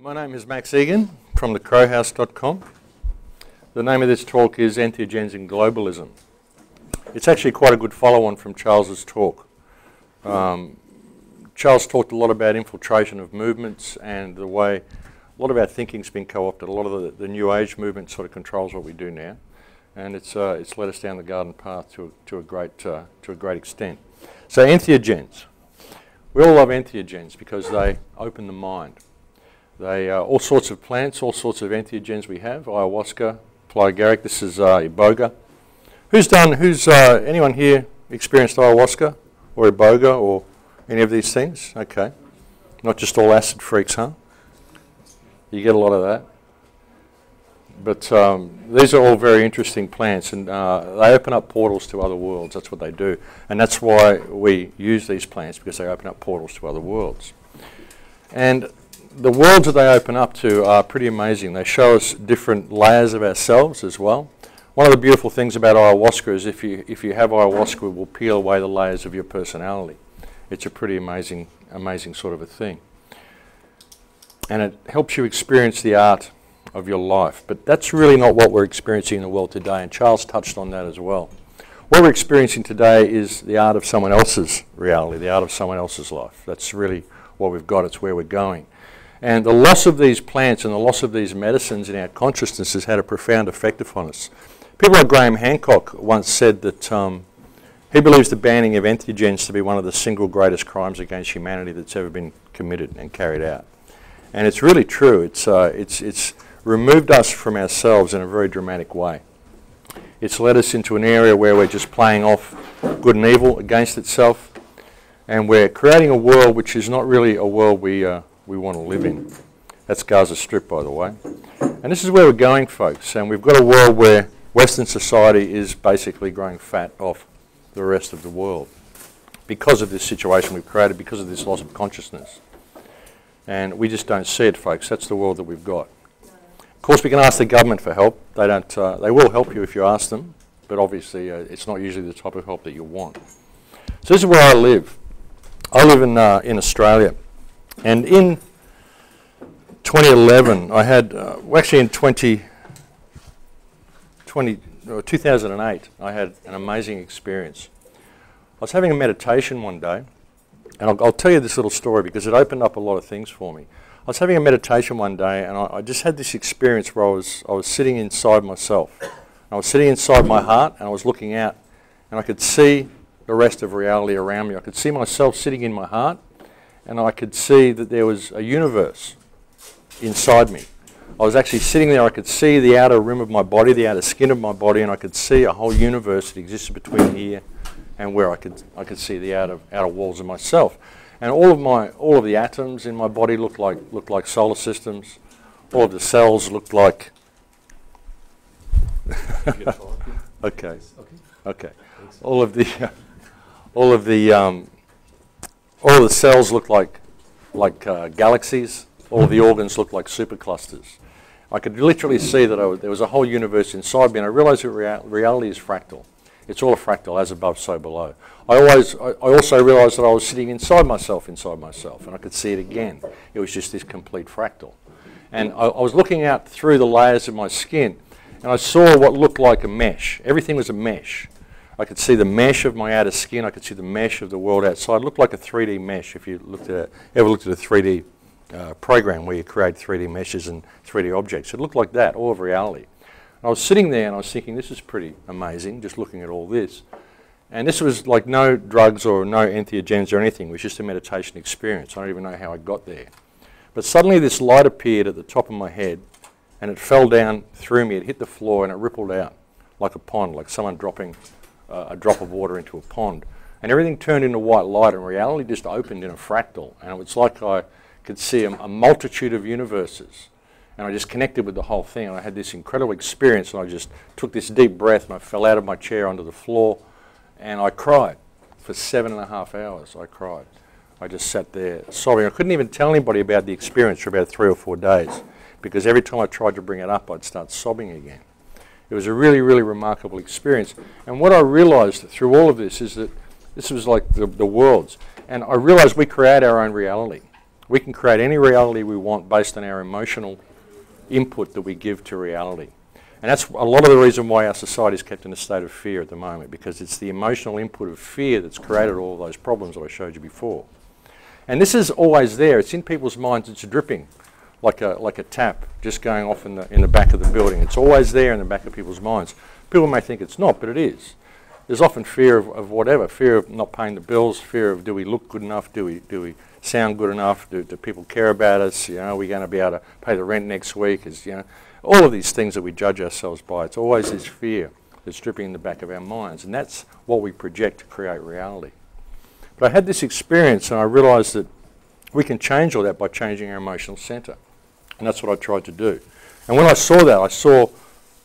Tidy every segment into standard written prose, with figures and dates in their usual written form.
My name is Max Igan from thecrowhouse.com. The name of this talk is Entheogens in Globalism. It's actually quite a good follow-on from Charles's talk. Charles talked a lot about infiltration of movements and the way a lot of our thinking's been co-opted. A lot of the New Age movement sort of controls what we do now, and it's led us down the garden path to a great extent. So entheogens. We all love entheogens because they open the mind. They are all sorts of plants, all sorts of entheogens we have. Ayahuasca, plyogarric, this is iboga. Anyone here experienced ayahuasca or iboga or any of these things? Okay. Not just all acid freaks, huh? You get a lot of that. But these are all very interesting plants, and they open up portals to other worlds. That's what they do. And that's why we use these plants, because they open up portals to other worlds. And the worlds that they open up to are pretty amazing. They show us different layers of ourselves as well. One of the beautiful things about ayahuasca is if you have ayahuasca, it will peel away the layers of your personality. It's a pretty amazing sort of a thing. And it helps you experience the art of your life. But that's really not what we're experiencing in the world today, and Charles touched on that as well. What we're experiencing today is the art of someone else's reality, the art of someone else's life. That's really what we've got. It's where we're going. And the loss of these plants and the loss of these medicines in our consciousness has had a profound effect upon us. People like Graham Hancock once said that he believes the banning of entheogens to be one of the single greatest crimes against humanity that's ever been committed and carried out. And it's really true. It's removed us from ourselves in a very dramatic way. It's led us into an area where we're just playing off good and evil against itself, and we're creating a world which is not really a world we want to live in. That's Gaza Strip, by the way. And this is where we're going, folks. And we've got a world where Western society is basically growing fat off the rest of the world because of this situation we've created, because of this loss of consciousness. And we just don't see it, folks. That's the world that we've got. Of course, we can ask the government for help. They don't. They will help you if you ask them, but obviously it's not usually the type of help that you want. So this is where I live. I live in Australia. And in 2011, I had, actually in 2008, I had an amazing experience. I was having a meditation one day, and I'll tell you this little story because it opened up a lot of things for me. I was having a meditation one day, and I just had this experience where I was sitting inside myself. I was sitting inside my heart, and I was looking out, and I could see the rest of reality around me. I could see myself sitting in my heart, and I could see that there was a universe inside me. I was actually sitting there. I could see the outer rim of my body, the outer skin of my body, and I could see a whole universe that existed between here and where I could see the outer walls of myself. And all of the atoms in my body looked like solar systems. All of the cells looked like okay. All of the cells looked like galaxies. All of the organs looked like superclusters. I could literally see that there was a whole universe inside me, and I realized that reality is fractal. It's all a fractal, as above, so below. I also realized that I was sitting inside myself, and I could see it again. It was just this complete fractal. And I was looking out through the layers of my skin, and I saw what looked like a mesh. Everything was a mesh. I could see the mesh of my outer skin. I could see the mesh of the world outside. It looked like a 3D mesh if you ever looked at a 3D program where you create 3D meshes and 3D objects. It looked like that, all of reality. And I was sitting there and I was thinking, this is pretty amazing, just looking at all this. And this was like no drugs or no entheogens or anything. It was just a meditation experience. I don't even know how I got there. But suddenly this light appeared at the top of my head, and it fell down through me. It hit the floor and it rippled out like a pond, like someone dropping a drop of water into a pond. And everything turned into white light, and reality just opened in a fractal. And it was like I could see a multitude of universes. And I just connected with the whole thing, and I had this incredible experience, and I just took this deep breath, and I fell out of my chair onto the floor, and I cried for 7.5 hours. I cried. I just sat there sobbing. I couldn't even tell anybody about the experience for about 3 or 4 days, because every time I tried to bring it up, I'd start sobbing again. It was a really, really remarkable experience. And what I realized through all of this is that this was like the worlds. And I realized we create our own reality. We can create any reality we want based on our emotional input that we give to reality. And that's a lot of the reason why our society is kept in a state of fear at the moment, because it's the emotional input of fear that's created all of those problems that I showed you before. And this is always there. It's in people's minds. It's dripping like a tap just going off in the back of the building. It's always there in the back of people's minds. People may think it's not, but it is. There's often fear of whatever, fear of not paying the bills, fear of do we look good enough, do we sound good enough, do people care about us, you know, are we going to be able to pay the rent next week, is, you know, all of these things that we judge ourselves by. It's always this fear that's dripping in the back of our minds, and that's what we project to create reality. But I had this experience and I realised that we can change all that by changing our emotional centre, and that's what I tried to do. And when I saw that, I saw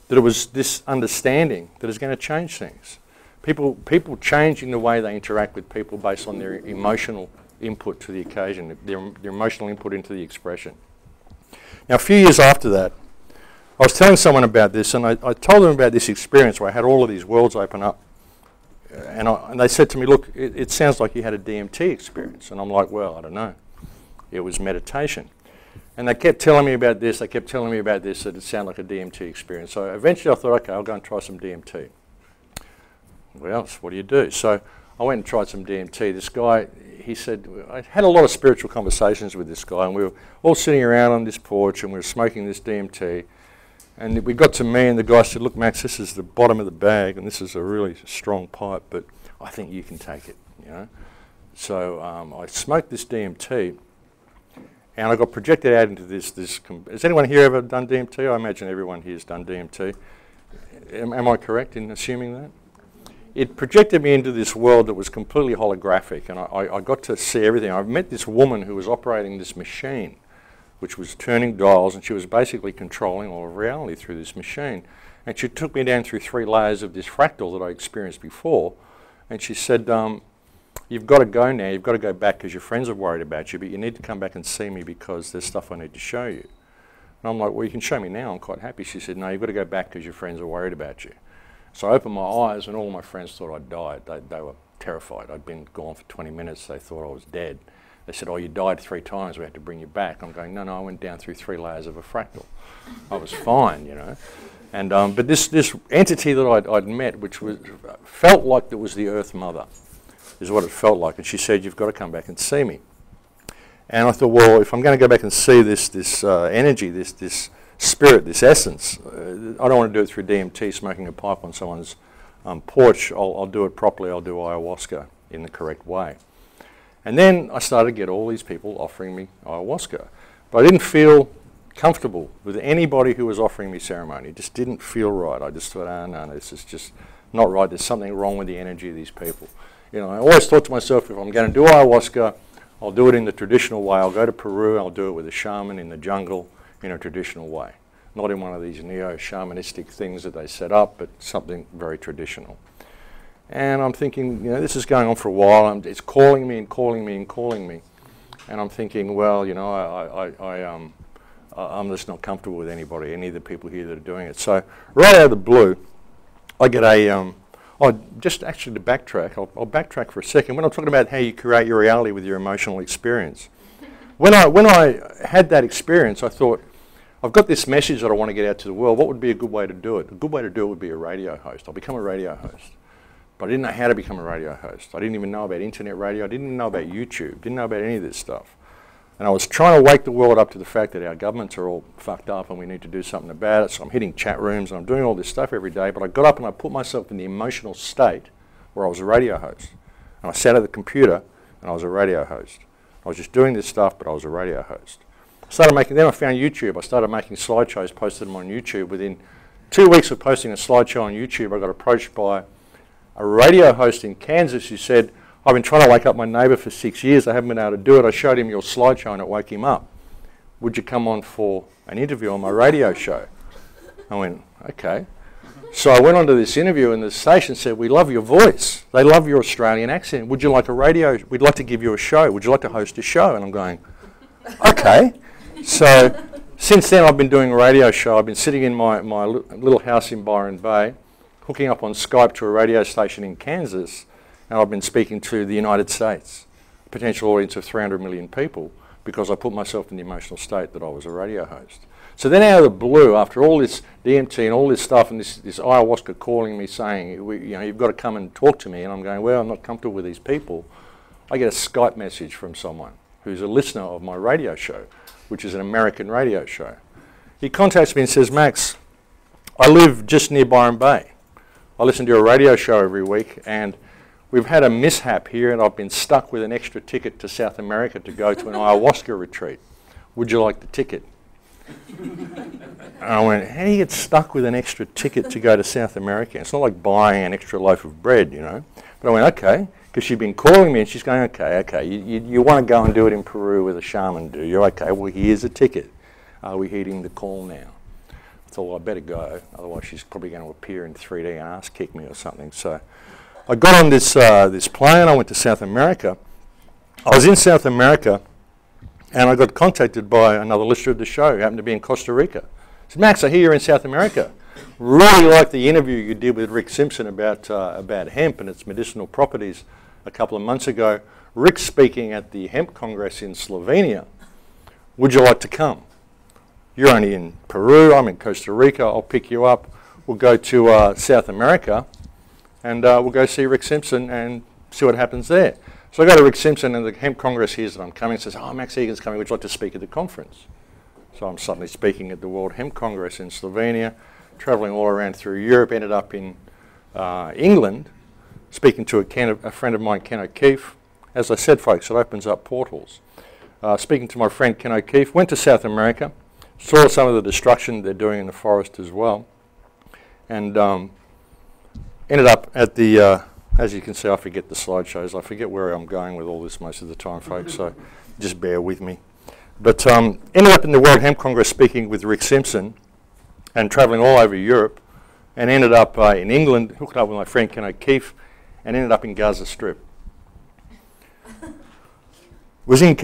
that it was this understanding that is going to change things. People changing the way they interact with people based on their emotional input to the occasion, their emotional input into the expression. Now, a few years after that, I was telling someone about this, and I told them about this experience where I had all of these worlds open up. And they said to me, look, it sounds like you had a DMT experience. And I'm like, well, I don't know. It was meditation. And they kept telling me about this, that it sounded like a DMT experience. So eventually I thought, okay, I'll go and try some DMT. Well, what do you do? So I went and tried some DMT. This guy, he said, I had a lot of spiritual conversations with this guy, and we were all sitting around on this porch and we were smoking this DMT. And we got to me and the guy said, look, Max, this is the bottom of the bag and this is a really strong pipe, but I think you can take it, you know. So I smoked this DMT and I got projected out into this. Has anyone here ever done DMT? I imagine everyone here has done DMT. Am I correct in assuming that? It projected me into this world that was completely holographic, and I got to see everything. I met this woman who was operating this machine, which was turning dials, and she was basically controlling all of reality through this machine. And she took me down through 3 layers of this fractal that I experienced before, and she said, you've got to go now, you've got to go back because your friends are worried about you, but you need to come back and see me because there's stuff I need to show you. And I'm like, well, you can show me now, I'm quite happy. She said, no, you've got to go back because your friends are worried about you. So I opened my eyes and all my friends thought I'd died. They were terrified. I'd been gone for 20 minutes. They thought I was dead. They said, oh, you died 3 times. We had to bring you back. I'm going, no, I went down through 3 layers of a fractal. I was fine, you know. And but this entity that I'd met, which felt like it was the Earth Mother, is what it felt like. And she said, you've got to come back and see me. And I thought, well, if I'm going to go back and see this energy, this spirit, this essence, I don't want to do it through DMT, smoking a pipe on someone's porch. I'll do it properly. I'll do ayahuasca in the correct way. And then I started to get all these people offering me ayahuasca. But I didn't feel comfortable with anybody who was offering me ceremony. It just didn't feel right. I just thought, oh, no, this is just not right. There's something wrong with the energy of these people. You know, I always thought to myself, if I'm going to do ayahuasca, I'll do it in the traditional way. I'll go to Peru, I'll do it with a shaman in the jungle in a traditional way. Not in one of these neo-shamanistic things that they set up, but something very traditional. And I'm thinking, you know, this is going on for a while. It's calling me and calling me and calling me. And I'm thinking, well, you know, I'm just not comfortable with any of the people here that are doing it. So right out of the blue, I get just actually to backtrack, I'll backtrack for a second. When I'm talking about how you create your reality with your emotional experience, when I had that experience, I thought, I've got this message that I want to get out to the world. What would be a good way to do it? A good way to do it would be a radio host. I'll become a radio host. But I didn't know how to become a radio host. I didn't even know about internet radio. I didn't even know about YouTube. Didn't know about any of this stuff. And I was trying to wake the world up to the fact that our governments are all fucked up and we need to do something about it. So I'm hitting chat rooms and I'm doing all this stuff every day. But I got up and I put myself in the emotional state where I was a radio host. And I sat at the computer and I was a radio host. I was just doing this stuff, but I was a radio host. Then I found YouTube. I started making slideshows, posted them on YouTube. Within 2 weeks of posting a slideshow on YouTube, I got approached by a radio host in Kansas who said, I've been trying to wake up my neighbour for 6 years. I haven't been able to do it. I showed him your slideshow and it woke him up. Would you come on for an interview on my radio show? I went, okay. So I went on to this interview and the station said, we love your voice. They love your Australian accent. Would you like a radio? We'd like to give you a show. Would you like to host a show? And I'm going, okay. So since then I've been doing a radio show. I've been sitting in my little house in Byron Bay, hooking up on Skype to a radio station in Kansas, and I've been speaking to the United States, a potential audience of 300 million people, because I put myself in the emotional state that I was a radio host. So then out of the blue, after all this DMT and all this stuff and this ayahuasca calling me saying, you've got to come and talk to me, and I'm going, well, I'm not comfortable with these people, I get a Skype message from someone who's a listener of my radio show, which is an American radio show. He contacts me and says, Max, I live just near Byron Bay. I listen to your radio show every week, and we've had a mishap here, and I've been stuck with an extra ticket to South America to go to an ayahuasca retreat. Would you like the ticket? And I went, how do you get stuck with an extra ticket to go to South America? It's not like buying an extra loaf of bread, you know. But I went, okay, because she'd been calling me, and she's going, okay, you want to go and do it in Peru with a shaman, do you? Okay, well, here's a ticket. Are we heeding the call now? I thought, well, I better go, otherwise she's probably going to appear in 3D and ass kick me or something. So I got on this plane, I went to South America. I was in South America, and I got contacted by another listener of the show who happened to be in Costa Rica. I said, Max, I hear you're in South America. Really liked the interview you did with Rick Simpson about hemp and its medicinal properties a couple of months ago. Rick's speaking at the Hemp Congress in Slovenia. Would you like to come? You're only in Peru, I'm in Costa Rica, I'll pick you up. We'll go to South America, and we'll go see Rick Simpson and see what happens there. So I go to Rick Simpson, and the Hemp Congress hears that I'm coming and says, oh, Max Igan's coming, would you like to speak at the conference? So I'm suddenly speaking at the World Hemp Congress in Slovenia, travelling all around through Europe, ended up in England, speaking to a friend of mine, Ken O'Keefe. As I said, folks, it opens up portals. Speaking to my friend Ken O'Keefe, went to South America, saw some of the destruction they're doing in the forest as well, and ended up at the, as you can see, I forget the slideshows. I forget where I'm going with all this most of the time, folks, so just bear with me. But ended up in the World Hemp Congress speaking with Rick Simpson and travelling all over Europe, and ended up in England, hooked up with my friend Ken O'Keefe, and ended up in Gaza Strip. Was in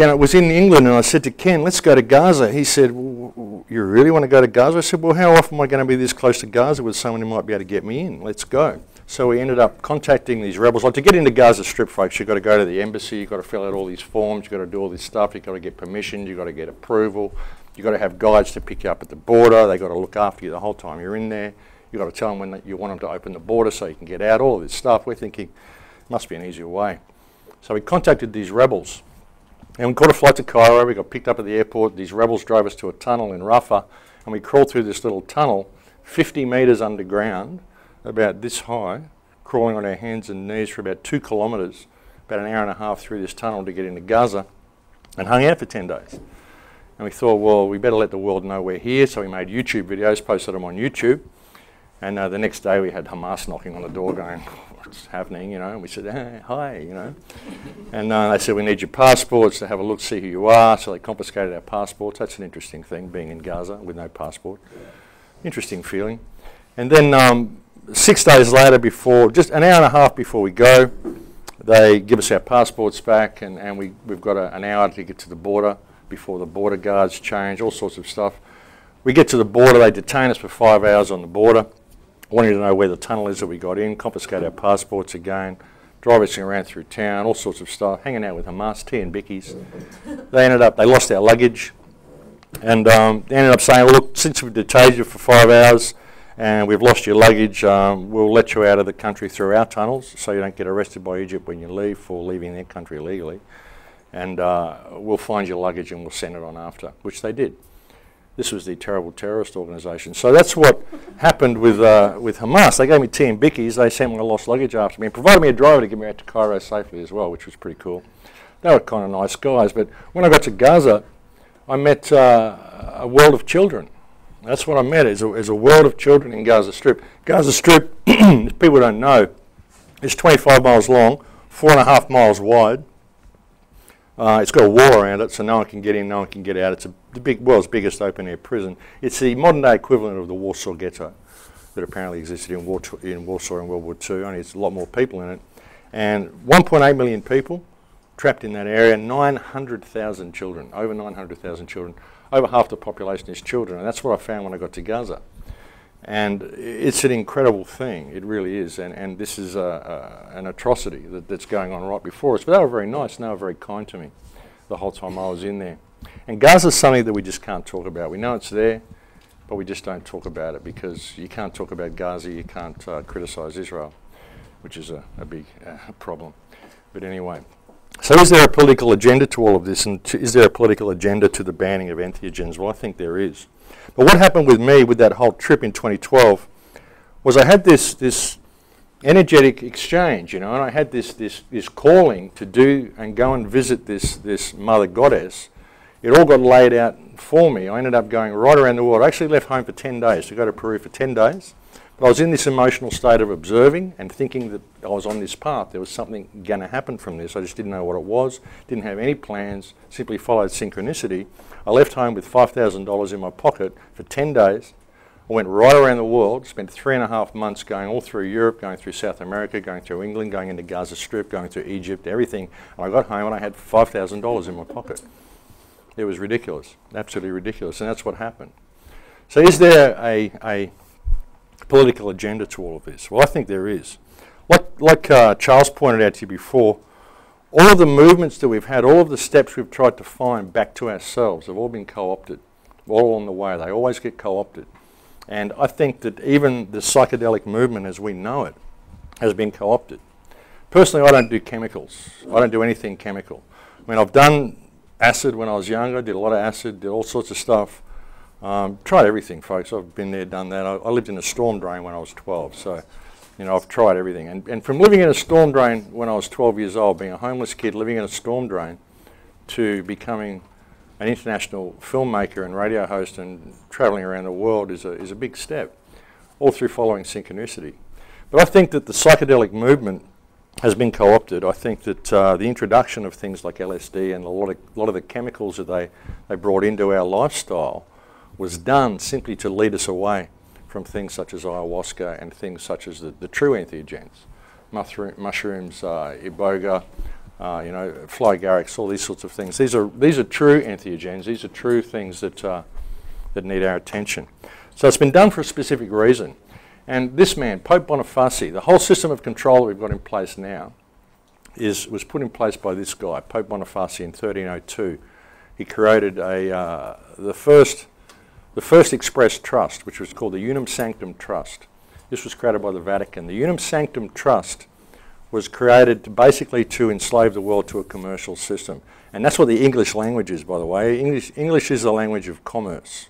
England, and I said to Ken, let's go to Gaza. He said, well, you really want to go to Gaza? I said, well, how often am I going to be this close to Gaza with someone who might be able to get me in? Let's go. So we ended up contacting these rebels. Like, to get into Gaza Strip, folks, you've got to go to the embassy, you've got to fill out all these forms, you've got to do all this stuff, you've got to get permission, you've got to get approval, you've got to have guides to pick you up at the border, they've got to look after you the whole time you're in there, you've got to tell them when you want them to open the border so you can get out, all this stuff. We're thinking, must be an easier way. So we contacted these rebels. And we caught a flight to Cairo, we got picked up at the airport, these rebels drove us to a tunnel in Rafah, and we crawled through this little tunnel, 50 metres underground, about this high, crawling on our hands and knees for about 2 kilometres, about an hour and a half through this tunnel to get into Gaza, and hung out for 10 days. And we thought, well, we better let the world know we're here, so we made YouTube videos, posted them on YouTube, and the next day we had Hamas knocking on the door going, what's happening, you know, and we said, hey, hi, you know. And they said, we need your passports to have a look, see who you are. So they confiscated our passports. That's an interesting thing, being in Gaza with no passport. Interesting feeling. And then 6 days later, just an hour and a half before we go, they give us our passports back, and we've got an hour to get to the border before the border guards change, all sorts of stuff. We get to the border, they detain us for 5 hours on the border, wanting to know where the tunnel is that we got in, confiscate our passports again, drive us around through town, all sorts of stuff, hanging out with Hamas, tea and bickies. They lost our luggage, and they ended up saying, well, look, since we've detained you for 5 hours and we've lost your luggage, we'll let you out of the country through our tunnels so you don't get arrested by Egypt when you leave for leaving their country illegally, and we'll find your luggage and we'll send it on after, which they did. This was the terrible terrorist organisation. So that's what happened with Hamas. They gave me tea and bickies. They sent my lost luggage after me and provided me a driver to get me out to Cairo safely as well, which was pretty cool. They were kind of nice guys. But when I got to Gaza, I met a world of children. That's what I met, is a world of children in Gaza Strip. Gaza Strip, if people don't know, is 25 miles long, 4.5 miles wide. It's got a wall around it, so no one can get in, no one can get out. It's the world's biggest open-air prison. It's the modern-day equivalent of the Warsaw Ghetto that apparently existed in Warsaw in World War II, only it's a lot more people in it. And 1.8 million people trapped in that area, 900,000 children, over 900,000 children. Over half the population is children, and that's what I found when I got to Gaza. And it's an incredible thing, it really is, and this is an atrocity that's going on right before us. But they were very nice, and they were very kind to me the whole time I was in there. And Gaza is something that we just can't talk about. We know it's there, but we just don't talk about it because you can't talk about Gaza, you can't criticise Israel, which is a big problem. But anyway, so is there a political agenda to all of this, and is there a political agenda to the banning of entheogens? Well, I think there is. But what happened with me with that whole trip in 2012 was I had this energetic exchange, you know, and I had this calling to do and go and visit this mother goddess. It all got laid out for me. I ended up going right around the world. I actually left home for 10 days to go to Peru for 10 days. But I was in this emotional state of observing and thinking that I was on this path. There was something going to happen from this. I just didn't know what it was, didn't have any plans, simply followed synchronicity. I left home with $5,000 in my pocket for 10 days. I went right around the world, spent 3.5 months going all through Europe, going through South America, going through England, going into Gaza Strip, going through Egypt, everything. And I got home and I had $5,000 in my pocket. It was ridiculous, absolutely ridiculous, and that's what happened. So is there a political agenda to all of this? Well, I think there is. Like Charles pointed out to you before, all of the movements that we've had, all of the steps we've tried to find back to ourselves have all been co-opted, all along the way. They always get co-opted. And I think that even the psychedelic movement as we know it has been co-opted. Personally, I don't do chemicals. I don't do anything chemical. I mean, I've done acid when I was younger, did a lot of acid, did all sorts of stuff. Tried everything, folks. I've been there, done that. I lived in a storm drain when I was 12, so, you know, I've tried everything. And from living in a storm drain when I was 12 years old, being a homeless kid living in a storm drain, to becoming an international filmmaker and radio host and travelling around the world is a big step, all through following synchronicity. But I think that the psychedelic movement has been co-opted. I think that the introduction of things like LSD and a lot of the chemicals that they brought into our lifestyle was done simply to lead us away from things such as ayahuasca and things such as the true entheogens, mushrooms, iboga, you know, fly garrics, all these sorts of things. These are true entheogens. These are true things that need our attention. So it's been done for a specific reason. And this man, Pope Boniface, the whole system of control that we've got in place now was put in place by this guy, Pope Boniface, in 1302. He created the first express trust, which was called the Unum Sanctum Trust. This was created by the Vatican. The Unum Sanctum Trust was created basically to enslave the world to a commercial system. And that's what the English language is, by the way. English is the language of commerce.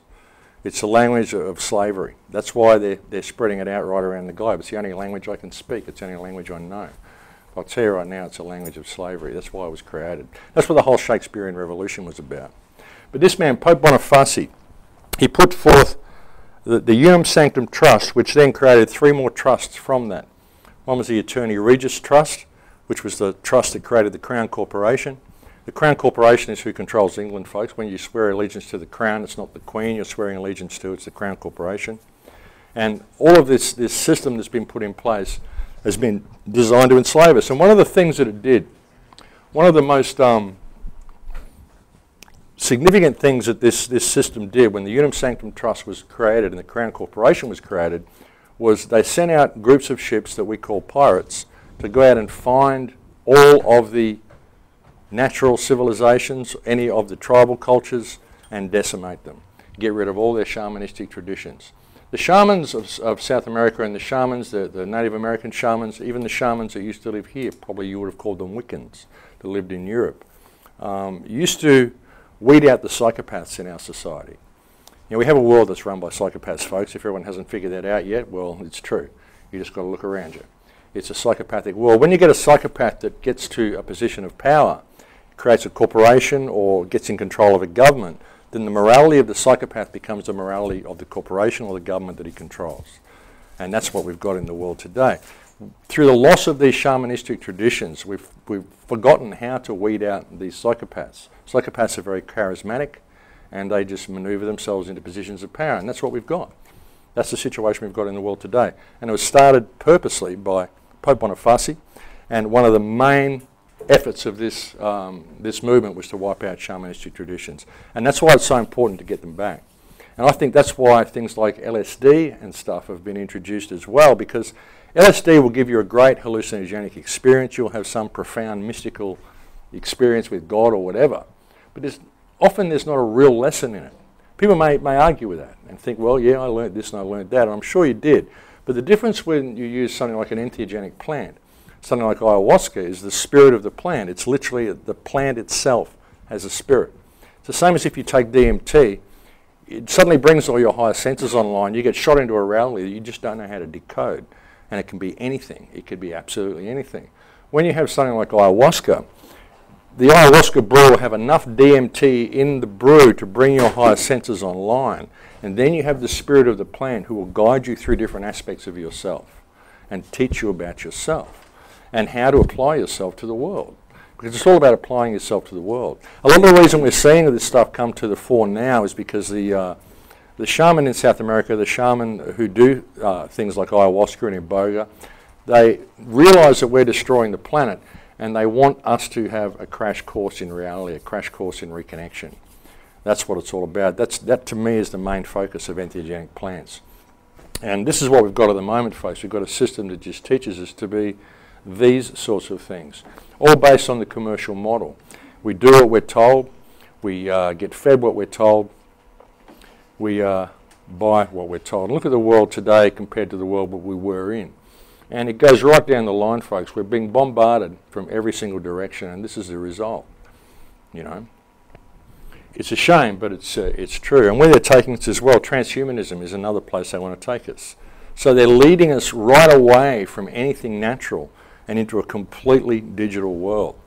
It's the language of slavery. That's why they're spreading it out right around the globe. It's the only language I can speak. It's the only language I know. I'll tell you right now, it's a language of slavery. That's why it was created. That's what the whole Shakespearean Revolution was about. But this man, Pope Boniface, he put forth the Unum Sanctum Trust, which then created 3 more trusts from that. One was the Attorney Regis Trust, which was the trust that created the Crown Corporation. The Crown Corporation is who controls England, folks. When you swear allegiance to the Crown, it's not the Queen you're swearing allegiance to, it's the Crown Corporation. And all of this system that's been put in place has been designed to enslave us. And one of the things that it did, one of the most significant things that this system did when the Unum Sanctum Trust was created and the Crown Corporation was created was they sent out groups of ships that we call pirates to go out and find all of the natural civilizations, any of the tribal cultures, and decimate them. Get rid of all their shamanistic traditions. The shamans of South America and the shamans, the Native American shamans, even the shamans that used to live here, probably you would have called them Wiccans, that lived in Europe, used to weed out the psychopaths in our society. You know, we have a world that's run by psychopaths, folks. If everyone hasn't figured that out yet, well, it's true. You just got to look around you. It's a psychopathic world. When you get a psychopath that gets to a position of power, creates a corporation or gets in control of a government, then the morality of the psychopath becomes the morality of the corporation or the government that he controls. And that's what we've got in the world today. Through the loss of these shamanistic traditions, we've forgotten how to weed out these psychopaths. Psychopaths are very charismatic, and they just maneuver themselves into positions of power, and that's what we've got. That's the situation we've got in the world today. And it was started purposely by Pope Boniface, and one of the main efforts of this movement was to wipe out shamanistic traditions. And that's why it's so important to get them back. And I think that's why things like LSD and stuff have been introduced as well, because LSD will give you a great hallucinogenic experience. You'll have some profound mystical experience with God or whatever. But often there's not a real lesson in it. People may argue with that and think, well, yeah, I learned this and I learned that, and I'm sure you did. But the difference when you use something like an entheogenic plant, something like ayahuasca, is the spirit of the plant. It's literally the plant itself has a spirit. It's the same as if you take DMT, it suddenly brings all your higher senses online. You get shot into a reality that you just don't know how to decode. And it can be anything. It could be absolutely anything. When you have something like ayahuasca, the ayahuasca brew will have enough DMT in the brew to bring your higher senses online. And then you have the spirit of the plant who will guide you through different aspects of yourself and teach you about yourself and how to apply yourself to the world. Because it's all about applying yourself to the world. A lot of the reason we're seeing this stuff come to the fore now is because the shaman in South America, the shaman who do things like ayahuasca and iboga, they realize that we're destroying the planet, and they want us to have a crash course in reality, a crash course in reconnection. That's what it's all about. That to me is the main focus of entheogenic plants. And this is what we've got at the moment, folks. We've got a system that just teaches us to be these sorts of things, all based on the commercial model. We do what we're told. We get fed what we're told. We buy what we're told. Look at the world today compared to the world that we were in. And it goes right down the line, folks. We're being bombarded from every single direction, and this is the result. You know, it's a shame, but it's true. And where they're taking us as well, transhumanism is another place they want to take us. So they're leading us right away from anything natural and into a completely digital world.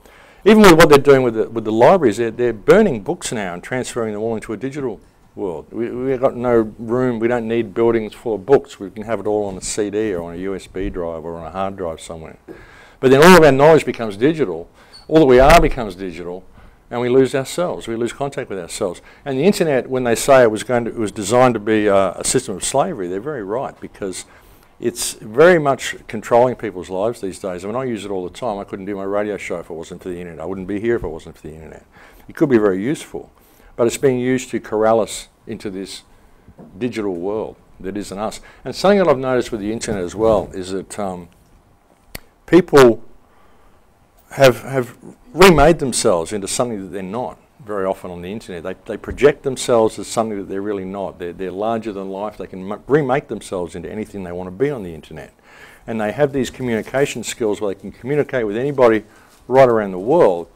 Even with what they're doing with the libraries, they're burning books now and transferring them all into a digital world. We've got no room. We don't need buildings full of books. We can have it all on a CD or on a USB drive or on a hard drive somewhere. But then all of our knowledge becomes digital. All that we are becomes digital, and we lose ourselves. We lose contact with ourselves. And the internet, when they say it was designed to be a system of slavery, they're very right, because it's very much controlling people's lives these days. I mean, I use it all the time. I couldn't do my radio show if it wasn't for the internet. I wouldn't be here if it wasn't for the internet. It could be very useful, but it's being used to corral us into this digital world that isn't us. And something that I've noticed with the internet as well is that people have remade themselves into something that they're not very often on the internet. They project themselves as something that they're really not. They're larger than life. They can remake themselves into anything they want to be on the internet. And they have these communication skills where they can communicate with anybody right around the world,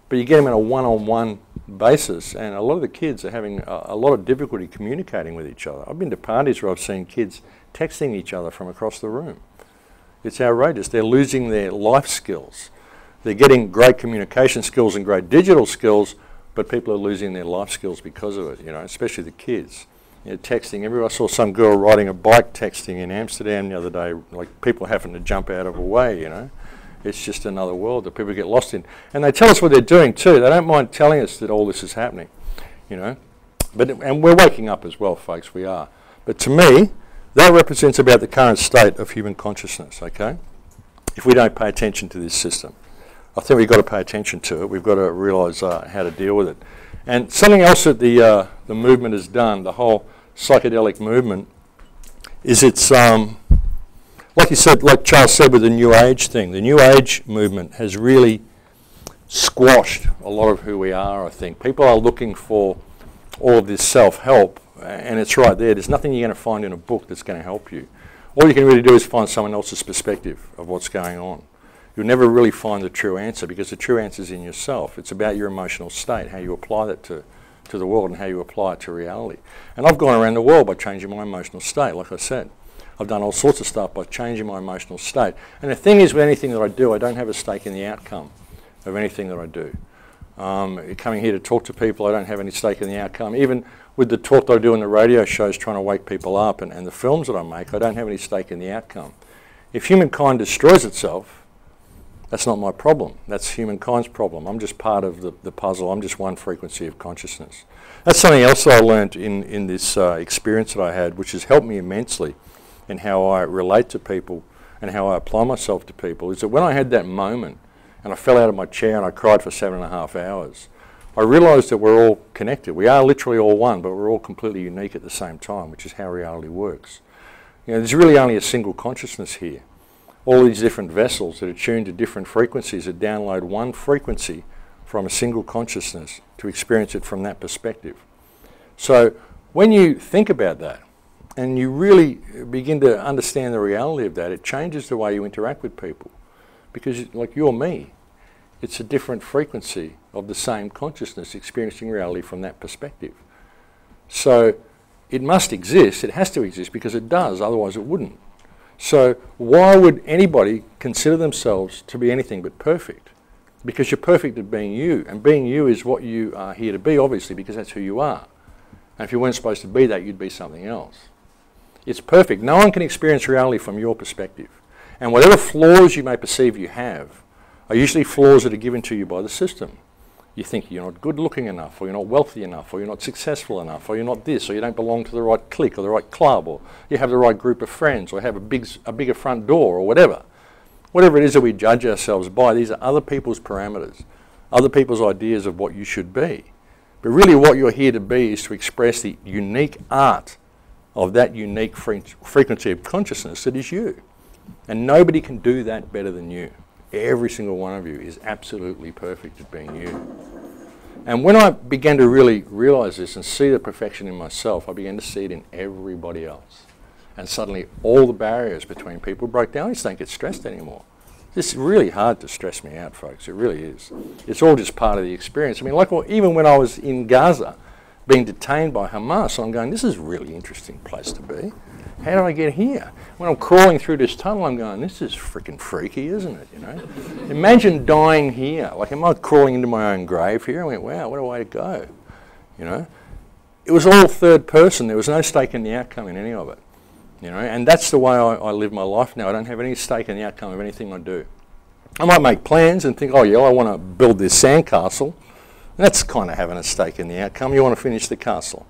but you get them in a one-on-one basis, and a lot of the kids are having a lot of difficulty communicating with each other. I've been to parties where I've seen kids texting each other from across the room. It's outrageous. They're losing their life skills. They're getting great communication skills and great digital skills, but people are losing their life skills because of it, you know, especially the kids. You know, texting. I saw some girl riding a bike texting in Amsterdam the other day, like people having to jump out of a way, you know. It's just another world that people get lost in. And they tell us what they're doing too. They don't mind telling us that all this is happening, you know. And we're waking up as well, folks, we are. But to me, that represents about the current state of human consciousness, okay? If we don't pay attention to this system. I think we've got to pay attention to it. We've got to realise how to deal with it. And something else that the movement has done, the whole psychedelic movement, is it's, like you said, like Charles said with the New Age thing, the New Age movement has really squashed a lot of who we are, I think. People are looking for all of this self-help, and it's right there. There's nothing you're going to find in a book that's going to help you. All you can really do is find someone else's perspective of what's going on. You'll never really find the true answer, because the true answer is in yourself. It's about your emotional state, how you apply that to the world and how you apply it to reality. And I've gone around the world by changing my emotional state, like I said. I've done all sorts of stuff by changing my emotional state. And the thing is, with anything that I do, I don't have a stake in the outcome of anything that I do. Coming here to talk to people, I don't have any stake in the outcome. Even with the talk that I do in the radio shows trying to wake people up, and the films that I make, I don't have any stake in the outcome. If humankind destroys itself, that's not my problem. That's humankind's problem. I'm just part of the puzzle. I'm just one frequency of consciousness. That's something else that I learned in this experience that I had, which has helped me immensely in how I relate to people and how I apply myself to people, is that when I had that moment and I fell out of my chair and I cried for 7.5 hours, I realised that we're all connected. We are literally all one, but we're all completely unique at the same time, which is how reality works. You know, there's really only a single consciousness here. All these different vessels that are tuned to different frequencies that download one frequency from a single consciousness to experience it from that perspective. So when you think about that and you really begin to understand the reality of that, it changes the way you interact with people. Because like you're me, it's a different frequency of the same consciousness experiencing reality from that perspective. So it must exist, it has to exist because it does, otherwise it wouldn't. So why would anybody consider themselves to be anything but perfect? Because you're perfect at being you, and being you is what you are here to be, obviously, because that's who you are. And if you weren't supposed to be that, you'd be something else. It's perfect. No one can experience reality from your perspective. And whatever flaws you may perceive you have are usually flaws that are given to you by the system. You think you're not good looking enough, or you're not wealthy enough, or you're not successful enough, or you're not this, or you don't belong to the right clique or the right club, or you have the right group of friends, or have a bigger front door, or whatever. Whatever it is that we judge ourselves by, these are other people's parameters, other people's ideas of what you should be. But really what you're here to be is to express the unique art of that unique frequency of consciousness that is you. And nobody can do that better than you. Every single one of you is absolutely perfect at being you. And when I began to really realize this and see the perfection in myself, I began to see it in everybody else. And suddenly all the barriers between people broke down. I just don't get stressed anymore. It's really hard to stress me out, folks. It really is. It's all just part of the experience. I mean, like even when I was in Gaza, being detained by Hamas, I'm going, this is a really interesting place to be. How did I get here? When I'm crawling through this tunnel, I'm going, this is freaking freaky, isn't it? You know? Imagine dying here. Like, am I crawling into my own grave here? I went, wow, what a way to go. You know? It was all third person. There was no stake in the outcome in any of it. You know? And that's the way I live my life now. I don't have any stake in the outcome of anything I do. I might make plans and think, oh yeah, I want to build this sandcastle. That's kind of having a stake in the outcome. You want to finish the castle.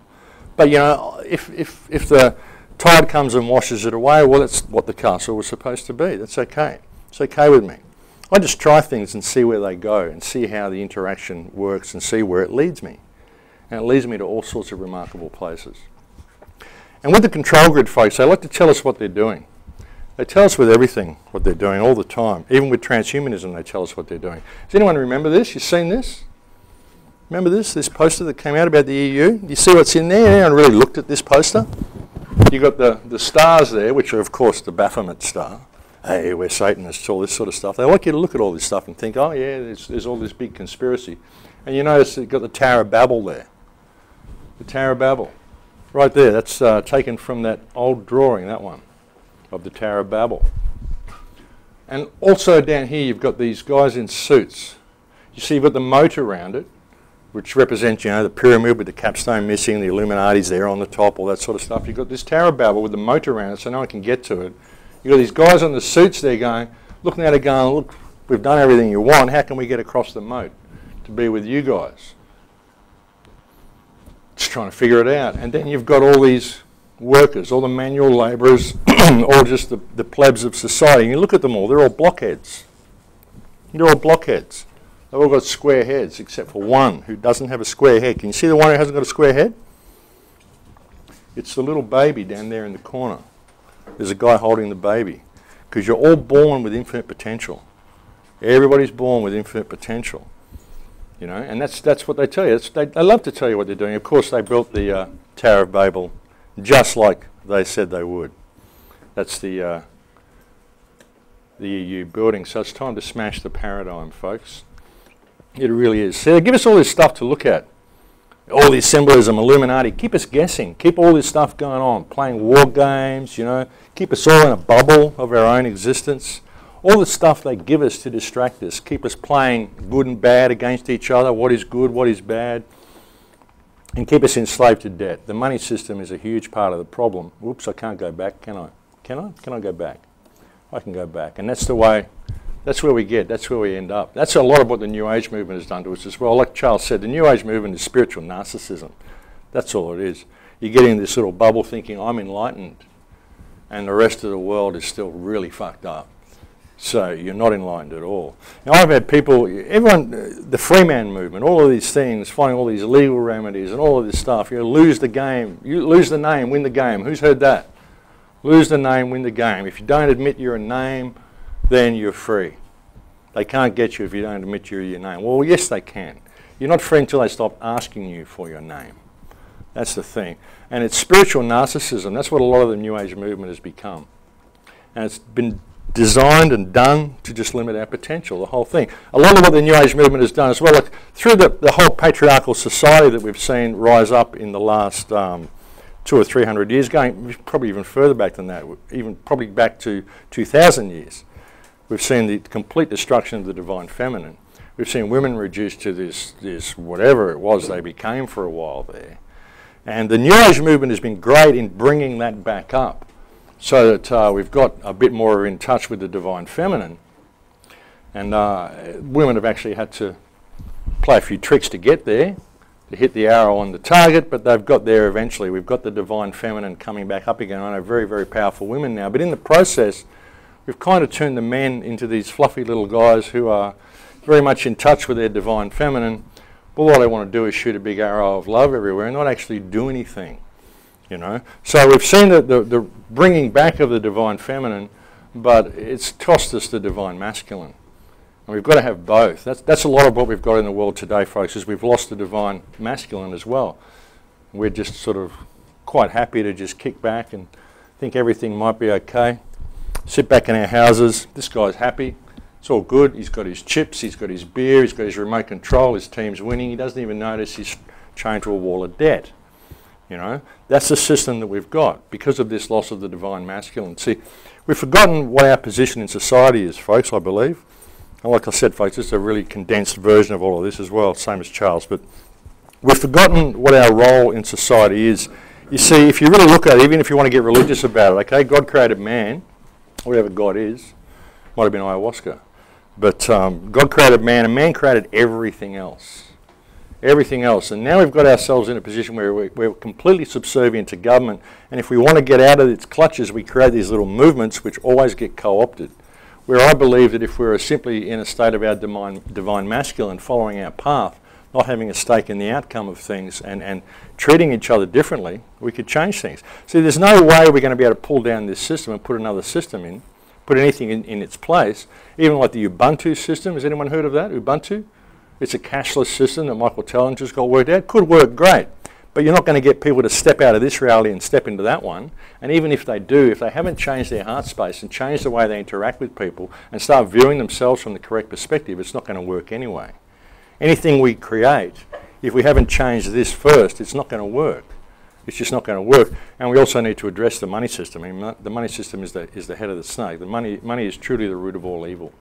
But you know, if the tide comes and washes it away, well, that's what the castle was supposed to be. That's okay. It's okay with me. I just try things and see where they go and see how the interaction works and see where it leads me. And it leads me to all sorts of remarkable places. And with the control grid folks, they like to tell us what they're doing. They tell us with everything what they're doing all the time. Even with transhumanism, they tell us what they're doing. Does anyone remember this? You've seen this? Remember this poster that came out about the EU? You see what's in there? Anyone really looked at this poster? You've got the stars there, which are, of course, the Baphomet star. Hey, we're Satanists, all this sort of stuff. They like you to look at all this stuff and think, oh, yeah, there's all this big conspiracy. And you notice you've got the Tower of Babel there. The Tower of Babel. Right there. That's taken from that old drawing, that one, of the Tower of Babel. And also down here, you've got these guys in suits. You see, you've got the moat around it, which represents, you know, the pyramid with the capstone missing, the Illuminati's there on the top, all that sort of stuff. You've got this Tower of Babel with the moat around it so no one can get to it. You've got these guys on the suits there going, looking at it going, look, we've done everything you want, how can we get across the moat to be with you guys? Just trying to figure it out. And then you've got all these workers, all the manual labourers, all just the plebs of society. And you look at them all, they're all blockheads. They're all blockheads. They've all got square heads, except for one who doesn't have a square head. Can you see the one who hasn't got a square head? It's the little baby down there in the corner. There's a guy holding the baby. Because you're all born with infinite potential. Everybody's born with infinite potential. You know, and that's what they tell you. They love to tell you what they're doing. Of course, they built the Tower of Babel just like they said they would. That's the EU building. So it's time to smash the paradigm, folks. It really is. So they give us all this stuff to look at. All this symbolism, Illuminati, keep us guessing. Keep all this stuff going on. Playing war games, you know. Keep us all in a bubble of our own existence. All the stuff they give us to distract us. Keep us playing good and bad against each other. What is good, what is bad. And keep us enslaved to debt. The money system is a huge part of the problem. Whoops, I can't go back, can I? Can I? Can I go back? I can go back. And that's the way. That's where we get, that's where we end up. That's a lot of what the New Age movement has done to us as well. Like Charles said, the New Age movement is spiritual narcissism. That's all it is. You get in this little bubble thinking, I'm enlightened, and the rest of the world is still really fucked up. So you're not enlightened at all. Now I've had people, everyone, the free man movement, all of these things, finding all these legal remedies and all of this stuff. You lose the game, you lose the name, win the game. Who's heard that? Lose the name, win the game. If you don't admit you're a name, then you're free. They can't get you if you don't admit your name. Well, yes, they can. You're not free until they stop asking you for your name. That's the thing. And it's spiritual narcissism. That's what a lot of the New Age movement has become. And it's been designed and done to just limit our potential, the whole thing. A lot of what the New Age movement has done as well, like through the whole patriarchal society that we've seen rise up in the last 200 or 300 years, going probably even further back than that, even probably back to 2,000 years. We've seen the complete destruction of the divine feminine. We've seen women reduced to this whatever it was they became for a while there. And the New Age movement has been great in bringing that back up so that we've got a bit more in touch with the divine feminine. And women have actually had to play a few tricks to get there, to hit the arrow on the target, but they've got there eventually. We've got the divine feminine coming back up again. I know very, very powerful women now. But in the process, we've kind of turned the men into these fluffy little guys who are very much in touch with their divine feminine. But all they want to do is shoot a big arrow of love everywhere and not actually do anything, you know. So we've seen the bringing back of the divine feminine, but it's cost us the divine masculine. And we've got to have both. That's a lot of what we've got in the world today, folks, is we've lost the divine masculine as well. We're just sort of quite happy to just kick back and think everything might be okay. Sit back in our houses. This guy's happy. It's all good. He's got his chips, he's got his beer, he's got his remote control, his team's winning. He doesn't even notice he's chained to a wall of debt. You know, that's the system that we've got because of this loss of the divine masculine. See, we've forgotten what our position in society is, folks, I believe. And like I said, folks, this is a really condensed version of all of this as well, same as Charles. But we've forgotten what our role in society is. You see, if you really look at it, even if you want to get religious about it, okay, God created man, whatever God is, might have been ayahuasca. But God created man, and man created everything else. Everything else. And now we've got ourselves in a position where we're completely subservient to government. And if we want to get out of its clutches, we create these little movements which always get co-opted. Where I believe that if we're simply in a state of our divine masculine, following our path, not having a stake in the outcome of things and treating each other differently, we could change things. See, there's no way we're going to be able to pull down this system and put another system in, put anything in its place. Even like the Ubuntu system, has anyone heard of that, Ubuntu? It's a cashless system that Michael Tellinger's got worked out. Could work great, but you're not going to get people to step out of this reality and step into that one. And even if they do, if they haven't changed their heart space and changed the way they interact with people and start viewing themselves from the correct perspective, it's not going to work anyway. Anything we create, if we haven't changed this first, it's not going to work. It's just not going to work. And we also need to address the money system. I mean, the money system is the head of the snake. The money is truly the root of all evil.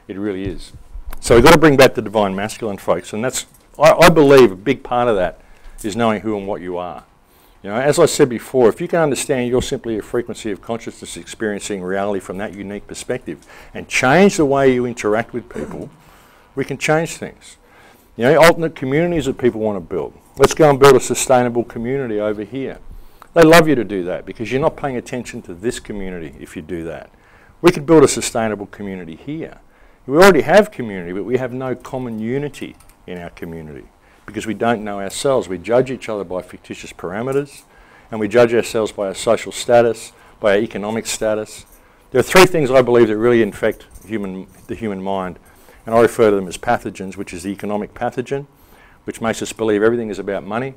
It really is. So we've got to bring back the divine masculine, folks. And that's, I believe, a big part of that is knowing who and what you are. You know, as I said before, if you can understand you're simply a frequency of consciousness experiencing reality from that unique perspective and change the way you interact with people, we can change things. You know, alternate communities that people want to build. Let's go and build a sustainable community over here. They love you to do that because you're not paying attention to this community if you do that. We could build a sustainable community here. We already have community, but we have no common unity in our community because we don't know ourselves. We judge each other by fictitious parameters, and we judge ourselves by our social status, by our economic status. There are three things I believe that really infect the human mind, and I refer to them as pathogens, which is the economic pathogen, which makes us believe everything is about money,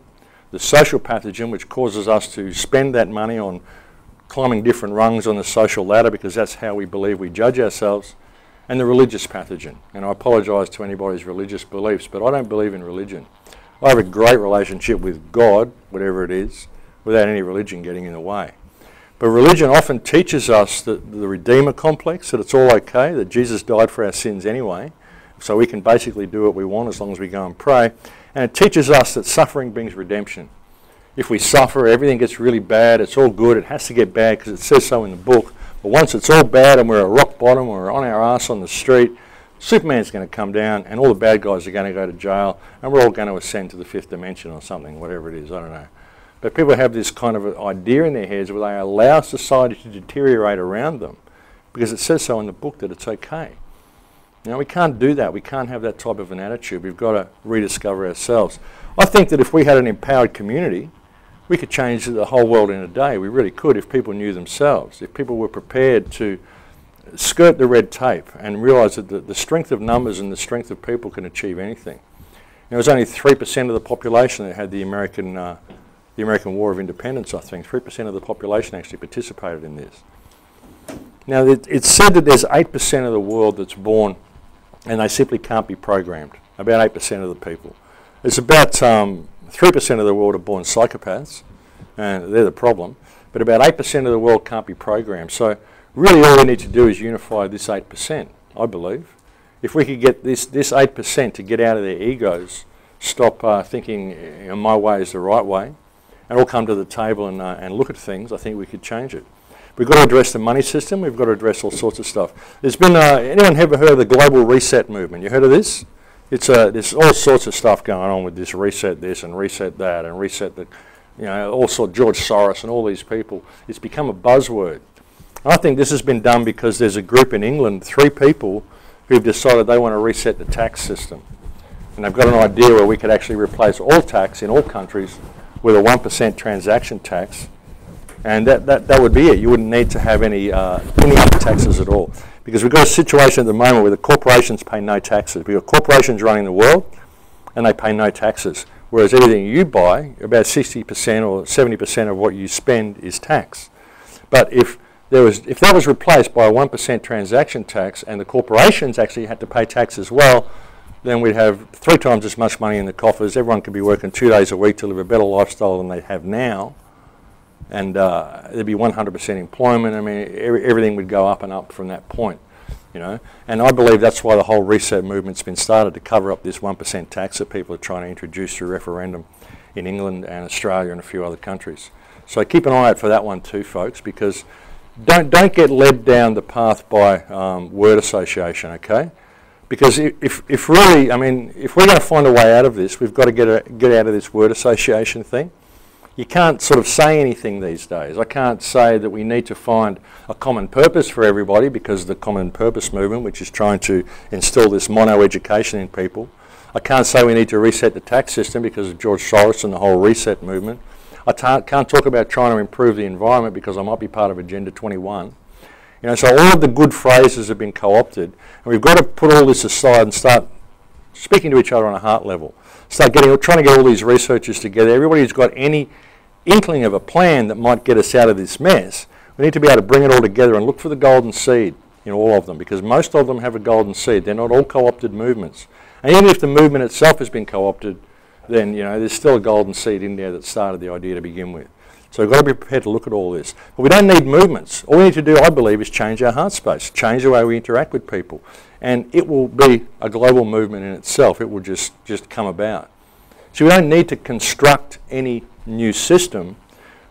the social pathogen, which causes us to spend that money on climbing different rungs on the social ladder because that's how we believe we judge ourselves, and the religious pathogen. And I apologise to anybody's religious beliefs, but I don't believe in religion. I have a great relationship with God, whatever it is, without any religion getting in the way. But religion often teaches us that the Redeemer complex, that it's all okay, that Jesus died for our sins anyway, so we can basically do what we want as long as we go and pray. And it teaches us that suffering brings redemption. If we suffer, everything gets really bad, it's all good, it has to get bad because it says so in the book. But once it's all bad and we're at rock bottom, we're on our ass on the street, Superman's going to come down and all the bad guys are going to go to jail and we're all going to ascend to the fifth dimension or something, whatever it is, I don't know. But people have this kind of idea in their heads where they allow society to deteriorate around them because it says so in the book that it's okay. You know, we can't do that. We can't have that type of an attitude. We've got to rediscover ourselves. I think that if we had an empowered community, we could change the whole world in a day. We really could if people knew themselves. If people were prepared to skirt the red tape and realise that the strength of numbers and the strength of people can achieve anything. There was only 3% of the population that had the American War of Independence, I think. 3% of the population actually participated in this. Now, it's said that there's 8% of the world that's born and they simply can't be programmed, about 8% of the people. It's about 3% of the world are born psychopaths, and they're the problem, but about 8% of the world can't be programmed. So really all we need to do is unify this 8%, I believe. If we could get this 8% to get out of their egos, stop thinking my way is the right way, and all come to the table and look at things, I think we could change it. We've got to address the money system. We've got to address all sorts of stuff. There's been, anyone ever heard of the global reset movement? You heard of this? There's all sorts of stuff going on with this this and reset that and reset the, all sorts, George Soros and all these people. It's become a buzzword. I think this has been done because there's a group in England, 3 people, who've decided they want to reset the tax system. And they've got an idea where we could actually replace all tax in all countries with a 1% transaction tax. And that would be it. You wouldn't need to have any taxes at all. Because we've got a situation at the moment where the corporations pay no taxes. We've got corporations running the world and they pay no taxes. Whereas everything you buy, about 60% or 70% of what you spend is tax. But if that was replaced by a 1% transaction tax and the corporations actually had to pay tax as well, then we'd have 3 times as much money in the coffers. Everyone could be working 2 days a week to live a better lifestyle than they have now. And there'd be 100% employment. I mean, everything would go up and up from that point, And I believe that's why the whole reset movement's been started, to cover up this 1% tax that people are trying to introduce through referendum in England and Australia and a few other countries. So keep an eye out for that one too, folks, because don't get led down the path by word association, okay? Because if really, if we're going to find a way out of this, we've got to get out of this word association thing. You can't sort of say anything these days. I can't say that we need to find a common purpose for everybody because of the common purpose movement, which is trying to instill this mono-education in people. I can't say we need to reset the tax system because of George Soros and the whole reset movement. I can't talk about trying to improve the environment because I might be part of Agenda 21. So all of the good phrases have been co-opted, and we've got to put all this aside and start speaking to each other on a heart level. Trying to get all these researchers together. Everybody who's got any inkling of a plan that might get us out of this mess, we need to be able to bring it all together and look for the golden seed in all of them, because most of them have a golden seed. They're not all co-opted movements. And even if the movement itself has been co-opted, then there's still a golden seed in there that started the idea to begin with. So we've got to be prepared to look at all this. But we don't need movements. All we need to do, I believe, is change our heart space, change the way we interact with people. And it will be a global movement in itself. It will just come about. So we don't need to construct any new system.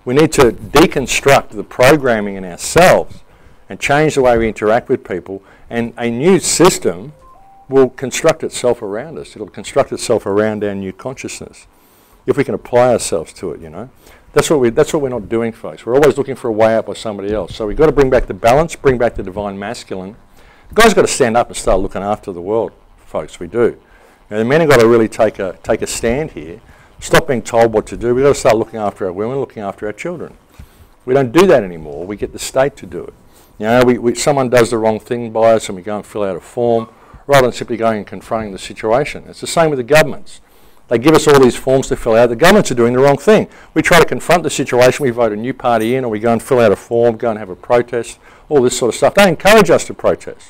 We need to deconstruct the programming in ourselves and change the way we interact with people. And a new system will construct itself around us. It'll construct itself around our new consciousness if we can apply ourselves to it, That's what we're not doing, folks. We're always looking for a way out by somebody else. So we've got to bring back the balance, bring back the divine masculine. The guys got to stand up and start looking after the world, folks. We do. The men have got to really take a stand here. Stop being told what to do. We've got to start looking after our women, looking after our children. We don't do that anymore. We get the state to do it. Someone does the wrong thing by us and we go and fill out a form rather than simply going and confronting the situation. It's the same with the governments. They give us all these forms to fill out. The governments are doing the wrong thing. We try to confront the situation. We vote a new party in, or we go and fill out a form, go and have a protest, all this sort of stuff. They encourage us to protest.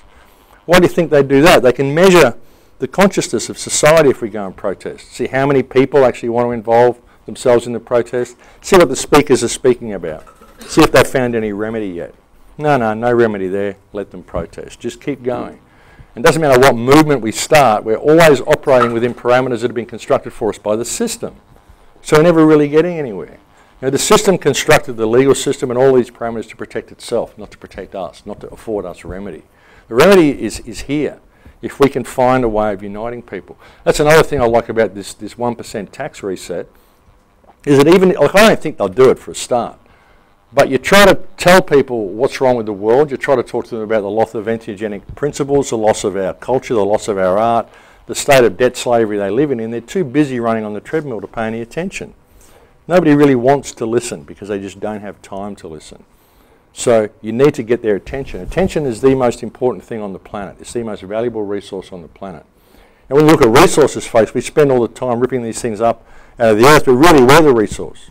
Why do you think they do that? They can measure the consciousness of society if we go and protest. See how many people actually want to involve themselves in the protest. See what the speakers are speaking about. See if they've found any remedy yet. No remedy there. Let them protest. Just keep going. It doesn't matter what movement we start, we're always operating within parameters that have been constructed for us by the system. So we're never really getting anywhere. The system constructed the legal system and all these parameters to protect itself, not to protect us, not to afford us a remedy. The remedy is here, if we can find a way of uniting people. That's another thing I like about this 1% tax reset, is that I don't think they'll do it for a start. But you try to tell people what's wrong with the world. You try to talk to them about the loss of entheogenic principles, the loss of our culture, the loss of our art, the state of debt slavery they live in, and they're too busy running on the treadmill to pay any attention. Nobody really wants to listen because they just don't have time to listen. So you need to get their attention. Attention is the most important thing on the planet. It's the most valuable resource on the planet. And when you look at resources, folks, we spend all the time ripping these things up out of the earth, but really we're the resource.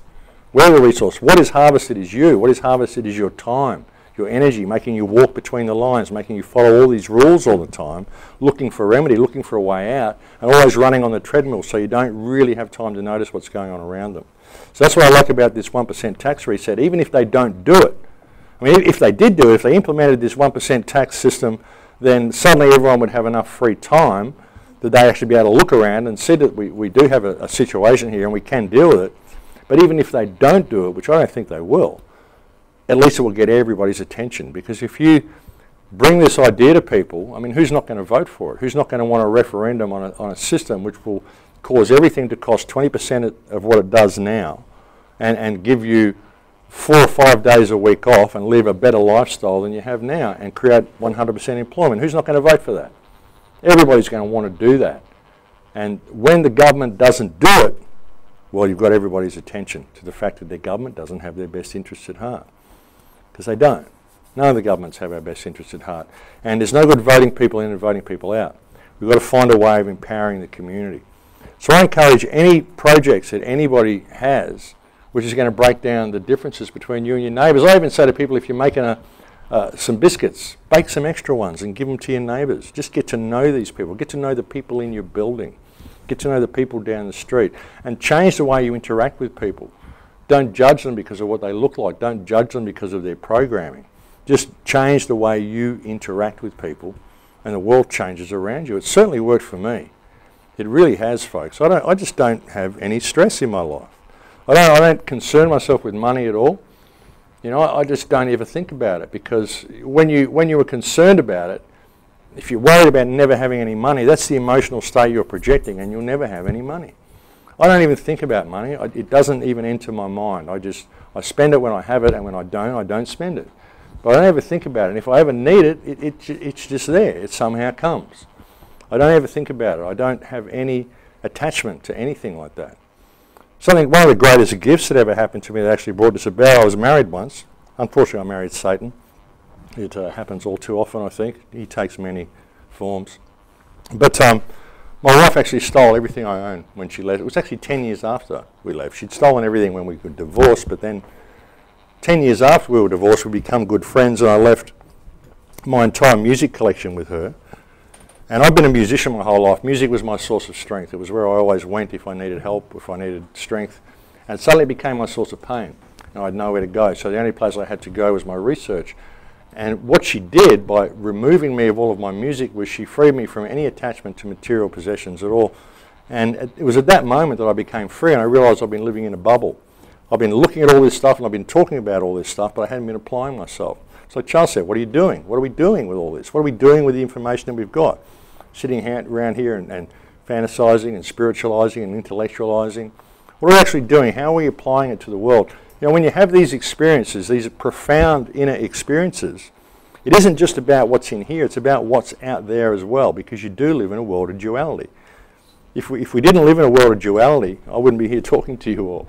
We're the resource. What is harvested is you. What is harvested is your time, your energy, making you walk between the lines, making you follow all these rules all the time, looking for remedy, looking for a way out, and always running on the treadmill so you don't really have time to notice what's going on around them. So that's what I like about this 1% tax reset. Even if they don't do it, I mean, if they did do it, if they implemented this 1% tax system, then suddenly everyone would have enough free time that they actually be able to look around and see that we do have a situation here and we can deal with it. But even if they don't do it, which I don't think they will, at least it will get everybody's attention. Because if you bring this idea to people, I mean, who's not going to vote for it? Who's not going to want a referendum on a system which will cause everything to cost 20% of what it does now and give you 4 or 5 days a week off and live a better lifestyle than you have now and create 100% employment? Who's not going to vote for that? Everybody's going to want to do that. And when the government doesn't do it, well, you've got everybody's attention to the fact that their government doesn't have their best interests at heart. Because they don't. None of the governments have our best interests at heart. And there's no good voting people in and voting people out. We've got to find a way of empowering the community. So I encourage any projects that anybody has which is going to break down the differences between you and your neighbours. I even say to people, if you're making some biscuits, bake some extra ones and give them to your neighbours. Just get to know these people. Get to know the people in your building. Get to know the people down the street. And change the way you interact with people. Don't judge them because of what they look like. Don't judge them because of their programming. Just change the way you interact with people and the world changes around you. It's certainly worked for me. It really has, folks. I just don't have any stress in my life. I don't concern myself with money at all. You know, I just don't ever think about it, because when you were concerned about it, if you're worried about never having any money, that's the emotional state you're projecting, and you'll never have any money. I don't even think about money. It doesn't even enter my mind. I spend it when I have it, and when I don't spend it. But I don't ever think about it. And if I ever need it, it's just there. It somehow comes. I don't ever think about it. I don't have any attachment to anything like that. One of the greatest gifts that ever happened to me that actually brought this about, I was married once. Unfortunately, I married Satan. It happens all too often, I think. He takes many forms. But my wife actually stole everything I owned when she left. It was actually 10 years after we left. She'd stolen everything when we were divorced, but then 10 years after we were divorced, we become good friends, and I left my entire music collection with her. And I've been a musician my whole life. Music was my source of strength. It was where I always went if I needed help, if I needed strength. And suddenly it became my source of pain. And I had nowhere to go. So the only place I had to go was my research. And what she did by removing me of all of my music was she freed me from any attachment to material possessions at all. And it was at that moment that I became free, and I realised I've been living in a bubble. I've been looking at all this stuff and I've been talking about all this stuff, but I hadn't been applying myself. So Charles said, what are you doing? What are we doing with all this? What are we doing with the information that we've got? Sitting around here and fantasizing and spiritualizing and intellectualizing. What are we actually doing? How are we applying it to the world? You know, when you have these experiences, these profound inner experiences, it isn't just about what's in here, it's about what's out there as well, because you do live in a world of duality. If we didn't live in a world of duality, I wouldn't be here talking to you all.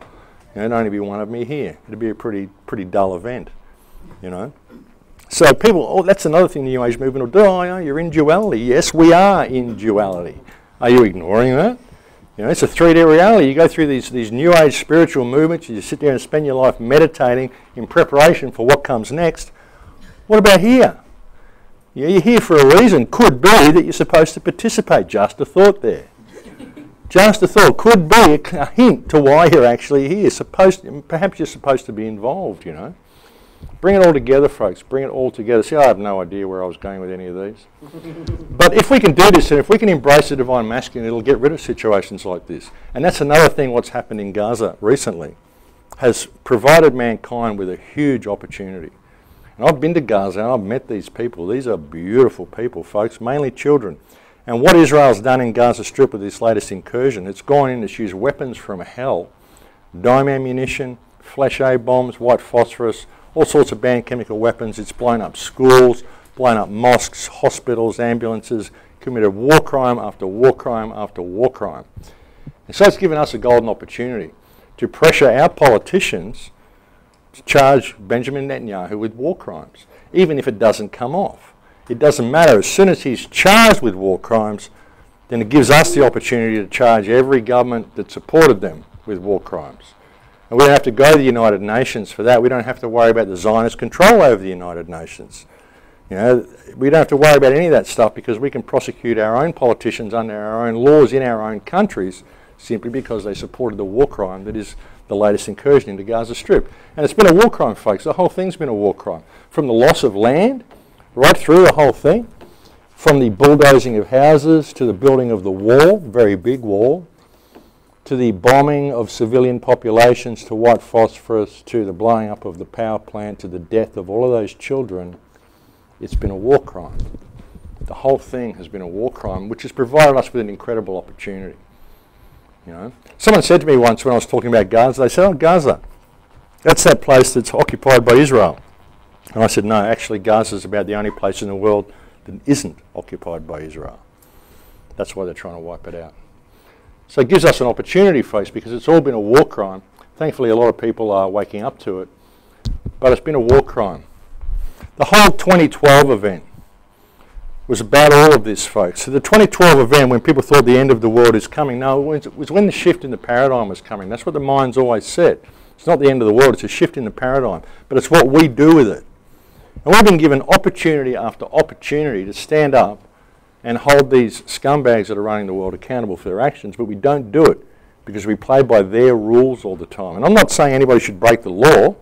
You know, there'd only be one of me here. It'd be a pretty dull event, you know. So people, that's another thing the New Age movement will do. Oh, yeah, you're in duality. Yes, we are in duality. Are you ignoring that? You know, it's a 3D reality. You go through these New Age spiritual movements, you sit there and spend your life meditating in preparation for what comes next. What about here? You know, you're here for a reason. Could be that you're supposed to participate. Just a thought there. Just a thought. Could be a hint to why you're actually here. Perhaps you're supposed to be involved, you know. Bring it all together, folks. Bring it all together. See, I have no idea where I was going with any of these. But if we can do this, and if we can embrace the divine masculine, it'll get rid of situations like this. And that's another thing what's happened in Gaza recently has provided mankind with a huge opportunity. And I've been to Gaza and I've met these people. These are beautiful people, folks, mainly children. And what Israel's done in Gaza Strip with this latest incursion, it's gone in to use weapons from hell, dime ammunition, flash A bombs, white phosphorus, all sorts of banned chemical weapons. It's blown up schools, blown up mosques, hospitals, ambulances, committed war crime after war crime after war crime. And so it's given us a golden opportunity to pressure our politicians to charge Benjamin Netanyahu with war crimes, even if it doesn't come off. It doesn't matter. As soon as he's charged with war crimes, then it gives us the opportunity to charge every government that supported them with war crimes. And we don't have to go to the United Nations for that. We don't have to worry about the Zionist control over the United Nations. You know, we don't have to worry about any of that stuff because we can prosecute our own politicians under our own laws in our own countries simply because they supported the war crime that is the latest incursion into Gaza Strip. And it's been a war crime, folks. The whole thing's been a war crime. From the loss of land, right through the whole thing, from the bulldozing of houses to the building of the wall, very big wall, to the bombing of civilian populations, to white phosphorus, to the blowing up of the power plant, to the death of all of those children, it's been a war crime. The whole thing has been a war crime, which has provided us with an incredible opportunity. You know, someone said to me once when I was talking about Gaza, they said, "Oh, Gaza, that's that place that's occupied by Israel." And I said, "No, actually, Gaza is about the only place in the world that isn't occupied by Israel. That's why they're trying to wipe it out." So it gives us an opportunity, folks, because it's all been a war crime. Thankfully, a lot of people are waking up to it, but it's been a war crime. The whole 2012 event was about all of this, folks. So the 2012 event, when people thought the end of the world is coming, no, it was when the shift in the paradigm was coming. That's what the mind's always said. It's not the end of the world, it's a shift in the paradigm, but it's what we do with it. And we've been given opportunity after opportunity to stand up and hold these scumbags that are running the world accountable for their actions, but we don't do it because we play by their rules all the time. And I'm not saying anybody should break the law.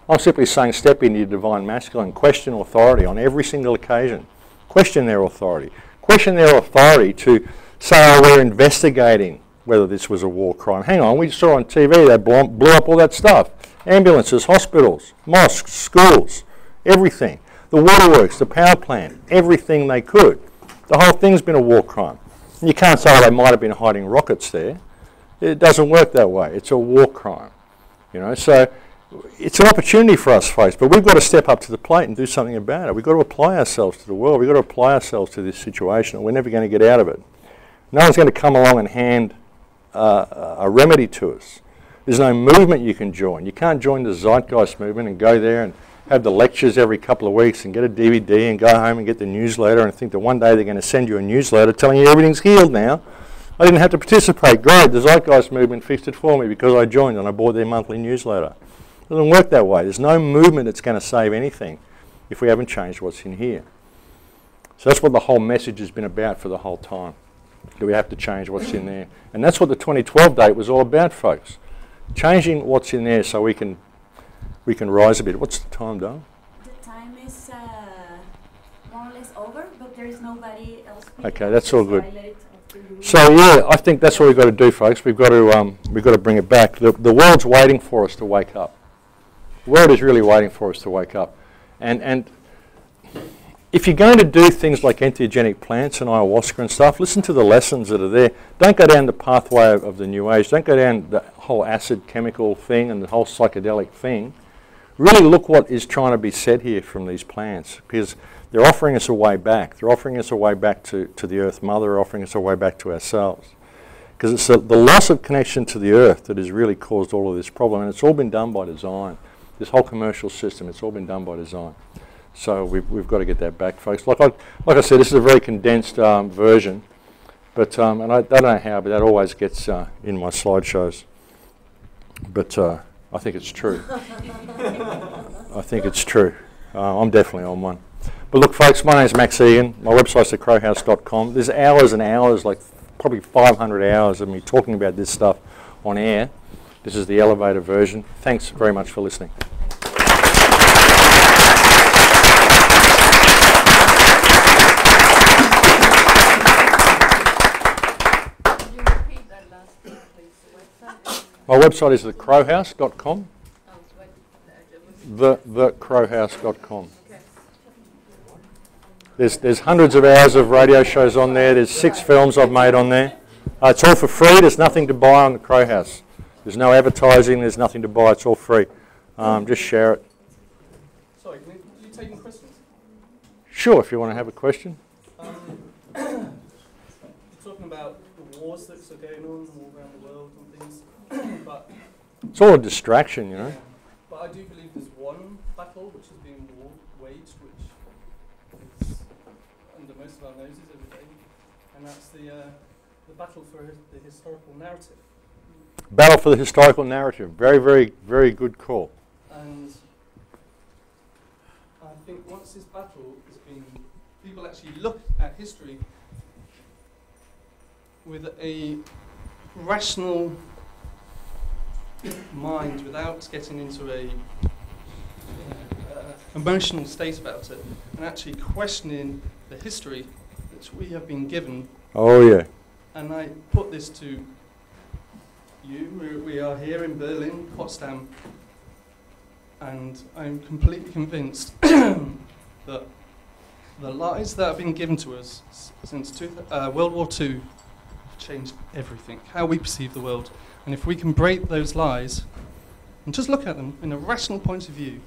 I'm simply saying step into your divine masculine, question authority on every single occasion. Question their authority. Question their authority to say, "Oh, we're investigating whether this was a war crime." Hang on, we saw on TV they blew up all that stuff. Ambulances, hospitals, mosques, schools, everything. The waterworks, the power plant, everything they could. The whole thing's been a war crime. And you can't say, "Oh, they might have been hiding rockets there." It doesn't work that way. It's a war crime. You know, so it's an opportunity for us, folks, but we've got to step up to the plate and do something about it. We've got to apply ourselves to the world. We've got to apply ourselves to this situation, or we're never going to get out of it. No one's going to come along and hand a remedy to us. There's no movement you can join. You can't join the zeitgeist movement and go there and have the lectures every couple of weeks and get a DVD and go home and get the newsletter and think that one day they're going to send you a newsletter telling you everything's healed now. I didn't have to participate. Great, the zeitgeist movement fixed it for me because I joined and I bought their monthly newsletter. It doesn't work that way. There's no movement that's going to save anything if we haven't changed what's in here. So that's what the whole message has been about for the whole time. Do we have to change what's in there? And that's what the 2012 date was all about, folks. Changing what's in there so we can rise a bit. What's the time, Dale? The time is more or less over, but there is nobody else. Okay, that's all good. So yeah, I think that's what we've got to do, folks. We've got to bring it back. The world's waiting for us to wake up. The world is really waiting for us to wake up. And if you're going to do things like entheogenic plants and ayahuasca and stuff, listen to the lessons that are there. Don't go down the pathway of the New Age. Don't go down the whole acid chemical thing and the whole psychedelic thing. Really look what is trying to be said here from these plants, because they're offering us a way back. They're offering us a way back to the Earth Mother. They're offering us a way back to ourselves. Because it's the loss of connection to the Earth that has really caused all of this problem, and it's all been done by design. This whole commercial system, it's all been done by design. So we've got to get that back, folks. Like I said, this is a very condensed version, but and I don't know how, but that always gets in my slideshows. But I think it's true. I think it's true. I'm definitely on one. But look, folks, my name's Max Igan. My website's thecrowhouse.com. There's hours and hours, like probably 500 hours of me talking about this stuff on air. This is the elevator version. Thanks very much for listening. My website is thecrowhouse.com. Thecrowhouse.com. There's hundreds of hours of radio shows on there. There's 6 films I've made on there. It's all for free. There's nothing to buy on the Crow House. There's no advertising. There's nothing to buy. It's all free. Just share it. Sorry, are you taking questions? Sure, if you want to have a question. You're talking about the wars that are going on all around the world and things, but it's all a distraction, you know. but I do believe the battle for the historical narrative. Battle for the historical narrative. Very, very, very good call. And I think once this battle has been, people actually look at history with a rational mind without getting into a emotional state about it, and actually questioning the history that we have been given. Oh yeah. And I put this to you. We are here in Berlin, Potsdam, and I'm completely convinced that the lies that have been given to us since World War II have changed everything, how we perceive the world. And if we can break those lies and just look at them in a rational point of view,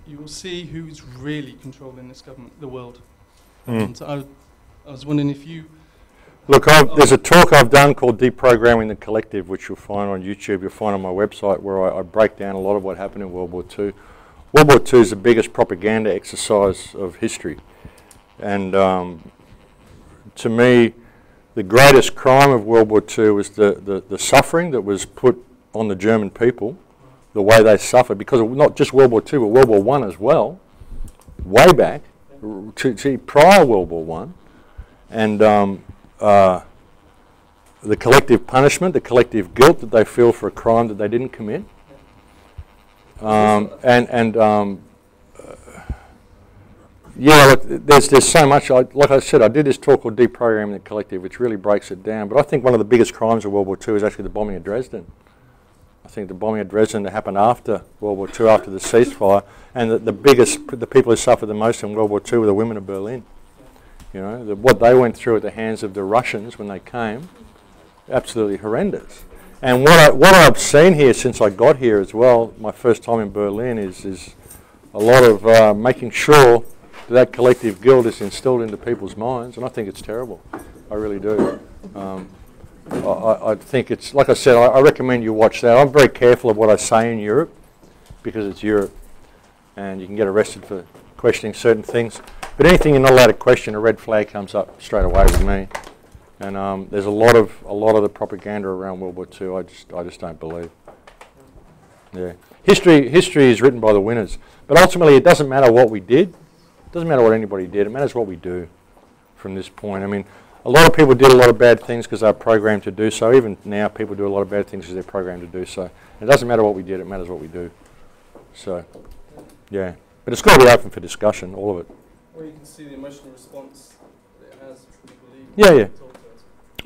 you will see who's really controlling this government, the world. And I was wondering if you... Look, there's a talk I've done called Deprogramming the Collective, which you'll find on YouTube, you'll find on my website, where I break down a lot of what happened in World War II. World War II is the biggest propaganda exercise of history. And to me, the greatest crime of World War II was the suffering that was put on the German people, the way they suffered, because of not just World War II, but World War I as well, way back, to prior World War I. And the collective punishment, the collective guilt that they feel for a crime that they didn't commit. Yeah, there's so much. Like I said, I did this talk called Deprogramming the Collective, which really breaks it down. But I think one of the biggest crimes of World War II is actually the bombing of Dresden. I think the bombing of Dresden that happened after World War II, after the ceasefire, and the people who suffered the most in World War II were the women of Berlin. You know, what they went through at the hands of the Russians when they came, absolutely horrendous. And what I've seen here since I got here as well, my first time in Berlin, is a lot of making sure that collective guilt is instilled into people's minds, and I think it's terrible. I really do. I think it's, like I said, I recommend you watch that. I'm very careful of what I say in Europe, because it's Europe, and you can get arrested for questioning certain things. But anything you're not allowed to question, a red flag comes up straight away with me. And there's a lot of the propaganda around World War II I just don't believe. Yeah, history is written by the winners, but ultimately it doesn't matter what we did. It doesn't matter what anybody did. It matters what we do from this point. I mean, a lot of people did a lot of bad things because they were programmed to do so. Even now, people do a lot of bad things because they're programmed to do so. And it doesn't matter what we did. It matters what we do. So, yeah. But it's got to be open for discussion, all of it. Well, you can see the emotional response that it has, we believe. Yeah, yeah.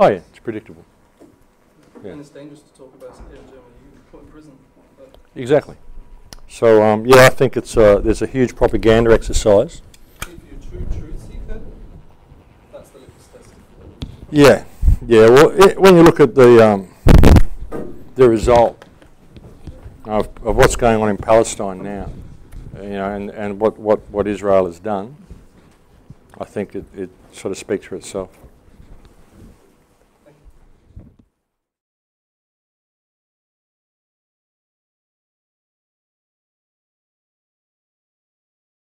Oh, yeah. It's predictable. Yeah. And it's dangerous to talk about it here in Germany. You can put in prison. Exactly. So, yeah, I think it's there's a huge propaganda exercise. If you're a true truth seeker, that's the litmus test. Yeah, yeah. Well, when you look at the result of what's going on in Palestine now, you know, and what Israel has done, I think it sort of speaks for itself.